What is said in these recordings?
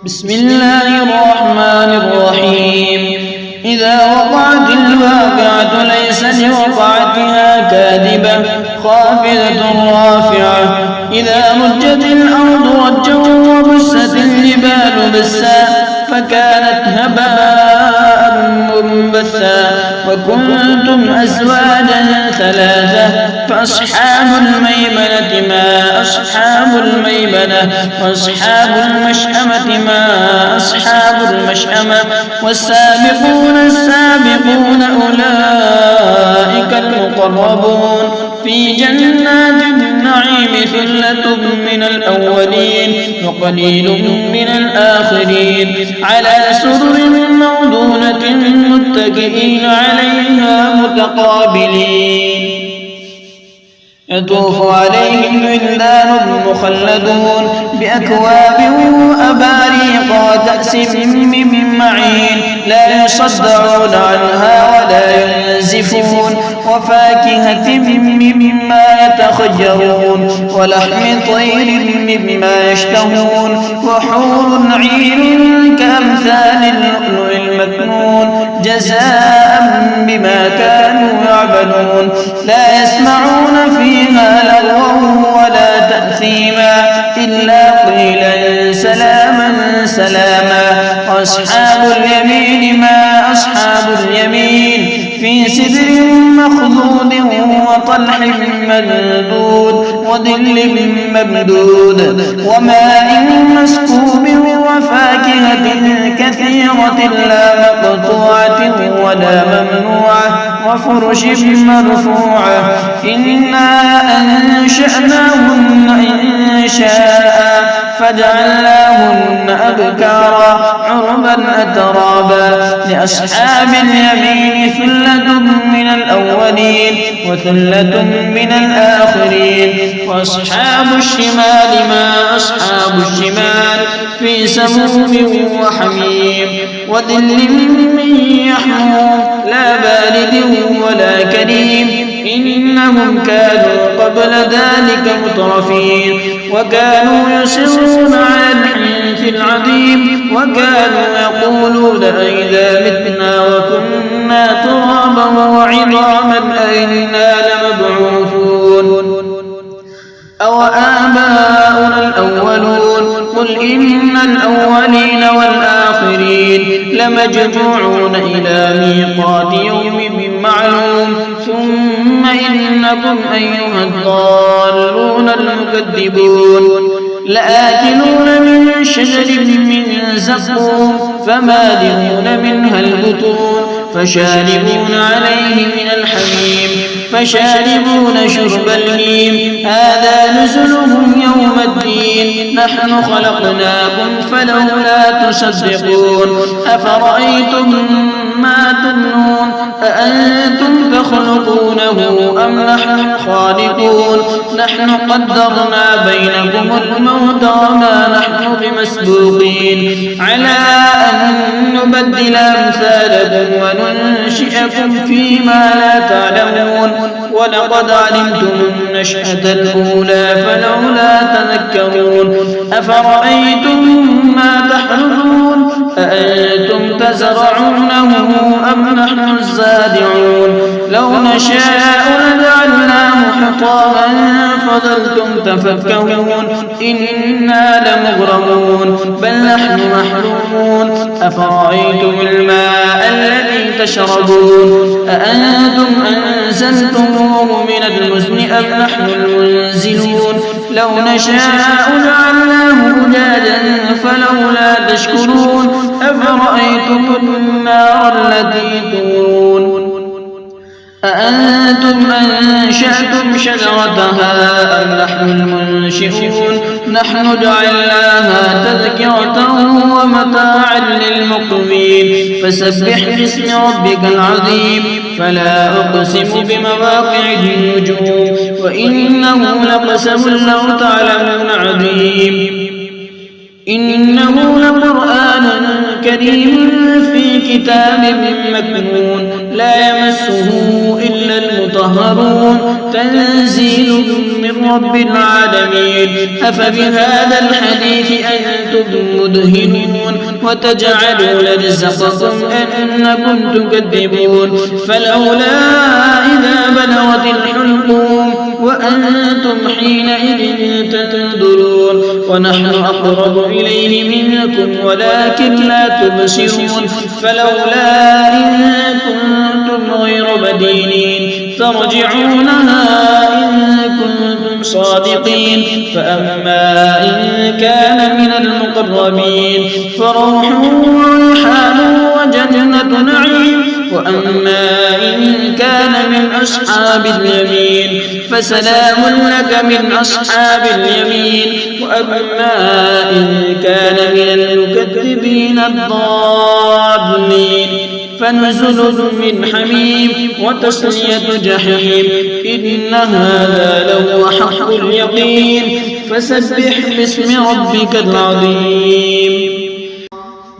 بسم الله الرحمن الرحيم. إذا وقعت الواقعة ليس لوقعتها كاذبة خافضة رافعة. إذا رجت الأرض رجا وبست الجبال بسا فكانت هباء منبثا وكنتم أزواجا ثلاثة فأصحاب الميمنة ما أصحاب الميمنة وأصحاب المشأمة ما أصحاب المشأمة والسابقون السابقون أولئك المقربون في جنات النعيم ثلة من الأولين وقليل من الآخرين على سرر موضونة متكئين عليها متقابلين يطوف عليهم ولدان مخلدون بأكواب وأباريق وكأس من معين لا يصدعون عنها ولا ينزفون وفاكهة مما يتخيرون ولحم طير مما يشتهون وحور عين كأمثال اللؤلؤ المكنون جزاء بما كانوا يعملون لا يسمعون فيها لغوا ولا تأثيما إلا قيلا سلاما سلاما. وأصحاب اليمين ما أصحاب اليمين في سدر مخضود وطلح ممدود وظل ممدود وماء مسكوب وفاكهة كثيرة لا مقطوعة ولا ممنوعة وفرش مرفوعة إنا أنشأناهن إنشاء فجعلناهن أبكارا عربا أترابا. لأصحاب اليمين ثلة من الأولين وثلة من الآخرين. وأصحاب الشمال ما أصحاب الشمال في سموم وحميم وظل من يحموم لا بارد ولا كريم إنهم كانوا قبل ذلك مترفين وكانوا يصرون على الحنث العظيم وكانوا يقولون أئذا متنا وكنا ترابا وعظاما أئنا لمبعوثون أو آباؤنا الأولون. قل إن الأولين والآخرين لمجموعون إلى ميقات يوم معلوم ثم إنكم أيها الضالون المكذبون لآكلون من شجر من زقوم فمالئون منها البطون فشاربون عليه من الحميم فشاربون شرب الهيم هذا نزلهم يوم الدين نحن خلقناكم فلولا تصدقون. أفرأيتم ما تمنون أأنتم تخلقونه أم نحن الخالقون نحن قدرنا بينكم الموت وما نحن بمسبوقين على أن نبدل أمثالكم وننشئكم فيما لا تعلمون ولقد علمتم النشأة الأولى فلولا تذكرون. أفرأيتم ما تحرثون أأنتم تزرعونه أم نحن الزارعون لو نشاء لجعلناه حطاما فظلتم تفكهون إنا لمغرمون بل نحن محرومون. أفرأيتم الماء الذي تشربون أأنتم أنزلتموه من المزن أم نحن المنزلون لو نشاء جعلناه أجاجا فلولا تشكرون. أفرأيتم النار التي تورون أأنتم أنشأتم شجرتها أم نحن المنشئون نحن جعلناها تذكرة ومتاعا للمقوين. فسبح باسم ربك العظيم فلا أقسم بمواقع النجوم وإنه لقسم لو تعلمون عظيم إنه لقرآن كريم في كتاب مكنون لا يمسه إلا المطهرون تنزيل من رب العالمين أفبهذا الحديث أنتم مدهنون وتجعلون رزقكم أنكم تكذبون فلولا إذا بلغت الحلقوم وأنتم حينئذ تنظرون ونحن أقرب إليه منكم ولكن لا تبصرون فلولا إن كنتم غير مدينين ترجعونها إن كنتم صادقين فأما إن كان من المقربين فروح وريحان وجنة نعيم وأما إن كان من أصحاب اليمين فسلام لك من أصحاب اليمين وأما إن كان من المكذبين الضالين فنزل من حميم وتصلية جحيم إن هذا لهو حق اليقين فسبح باسم ربك العظيم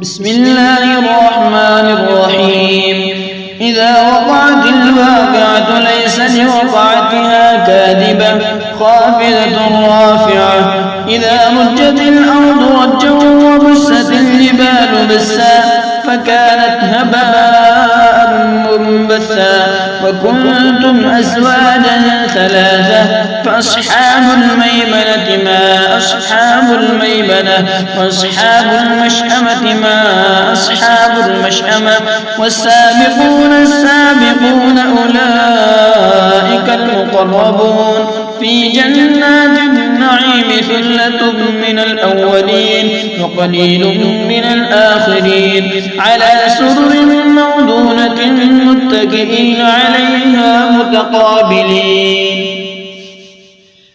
بسم الله الرحمن الرحيم إذا وقعت الواقعة ليس لوقعتها كاذبة خافضة رافعة إذا رجت الأرض رجا وبست الجبال بسا فكانت هباء منبثا وكنتم أزواجا ثلاثة فأصحاب الميمنة ما أصحاب الميمنة وأصحاب المشأمة ما أصحاب المشأمة والسابقون السابقون أولئك المقربون في جنات النعيم ثلة من الأولين وقليل من الآخرين على سرر موضونة متكئين عليها متقابلين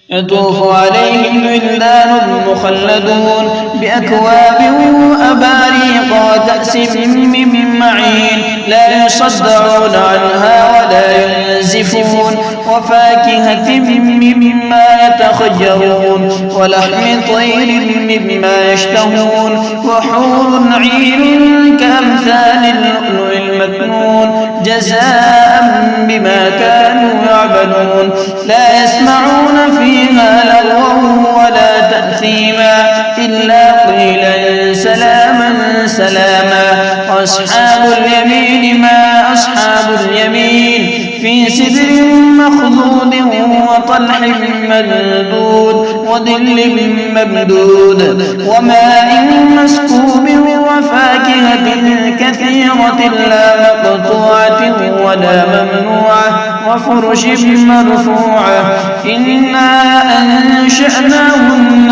يطوف عليهم ولدان مخلدون بأكواب وأباريق وكأس من معين لا يصدعون عنها ولا ينزفون وفاكهة مما يتخيرون ولحم طير مما يشتهون وحور عين كأمثال اللؤلؤ المكنون جزاء بما كانوا يعملون لا يسمعون فيها لغوا ولا تأثيما إلا قيلا سلاما سلاما وأصحاب اليمين ما أصحاب اليمين في سدر مخضود وطلح ممدود وظل ممدود وماء مسكوب وفاكهة كثيرة لا مقطوعة ولا ممنوعة وفرش مرفوعة إنا أنشأناهن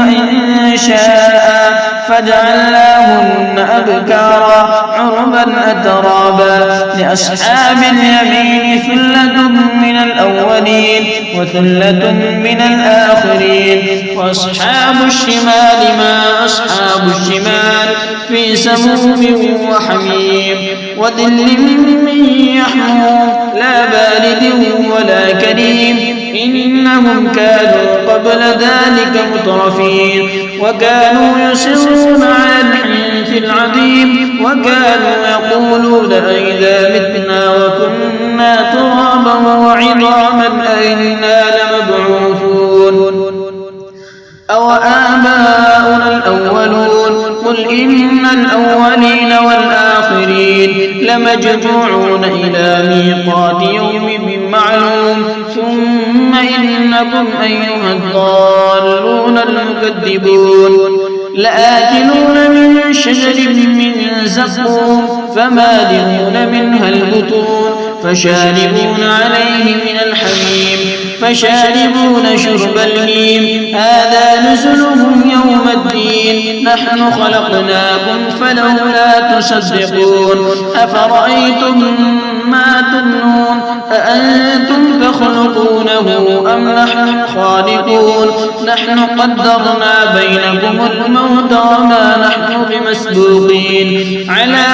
إنشاء فجعلناهن أبكارا عربا أترابا لأصحاب اليمين ثلة من الأولين وثلة من الآخرين وأصحاب الشمال ما أصحاب الشمال في سموم وحميم وظل من يحموم لا بارد ولا كريم إنهم كانوا قبل ذلك مترفين وكانوا يصرون على الحنث العظيم وكانوا يقولون أئذا متنا وكنا ترابا وعظاما أئنا لمبعوثون أو آباؤنا الأولون قل إن الأولين والآخرين لمجموعون إلى ميقات يوم معلوم ثم إنكم أيها الضالون المكذبون لآكلون من شجر من زقوم فمالئون منها البطون فشاربون عليه من الحميم فشاربون شرب الهيم هذا نزلهم يوم الدين نحن خلقناكم فلولا تصدقون أفرأيتم ما تمنون أأنتم تخلقونه أم نحن الخالقون نحن قدرنا بينكم الموت وما نحن بمسبوقين على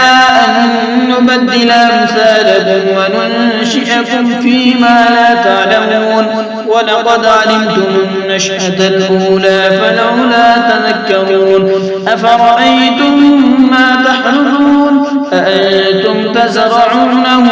أن نبدل أمثالكم وننشئكم فيما لا تعلمون ولقد علمتم النشأة الأولى فلولا تذكرون أفرأيتم ما تحرثون أأنتم تزرعونه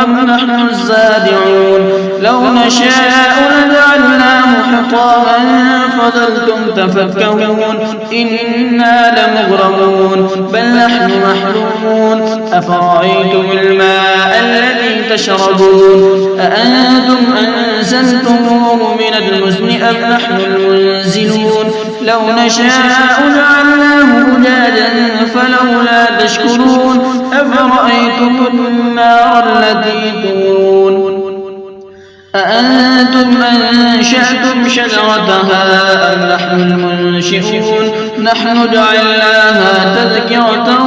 أم نحن الزارعون لو نشاء لجعلناه حطاما فظلتم تفكهون إنا لمغرمون بل نحن محرومون أفرأيتم الماء الذي تشربون أأنتم أنزلتموه من المزن أم نحن المنزلون لو نشاء جعلناه أجاجا فلولا تشكرون أفرأيتم النار التي تورون أأنتم أنشأتم شجرتها أم نحن المنشئون نحن جعلناها تذكرة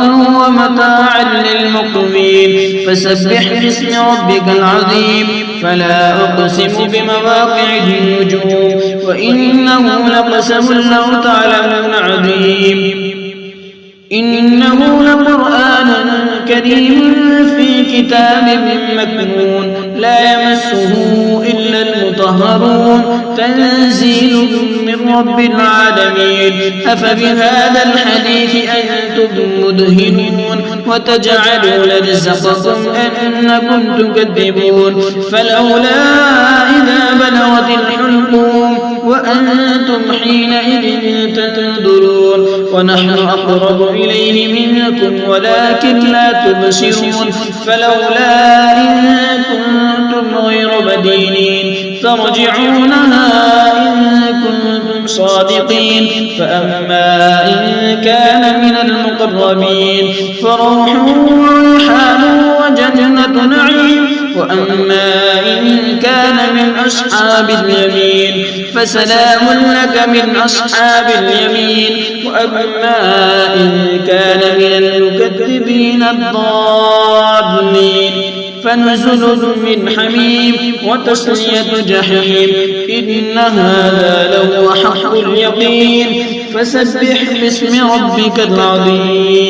ومتاعا للمقوين فسبح باسم ربك العظيم فلا أقسم بمواقع النجوم وإنه لقسم لو تعلمون عظيم إنه لقرآن كريم في كتاب مكنون لا يمسه إلا المطهرون تنزيل من رب العالمين أفبهذا الحديث أنتم مدهنون وتجعلون رزقكم أنكم تكذبون فلولا إذا بلغت الحلقوم وأنتم حينئذ تنظرون ونحن أقرب إليه منكم ولكن لا تبصرون فلولا إن كنتم غير مدينين ترجعونها إن كنتم صادقين فأما إن كان من المقربين فروح وريحان وجنة نعيم وأما إن كان من أصحاب اليمين فسلام لك من أصحاب اليمين وأما إن كان من المكذبين الضالين فنزل من حميم وتصلية جحيم إن هذا لهو حق اليقين فسبح باسم ربك العظيم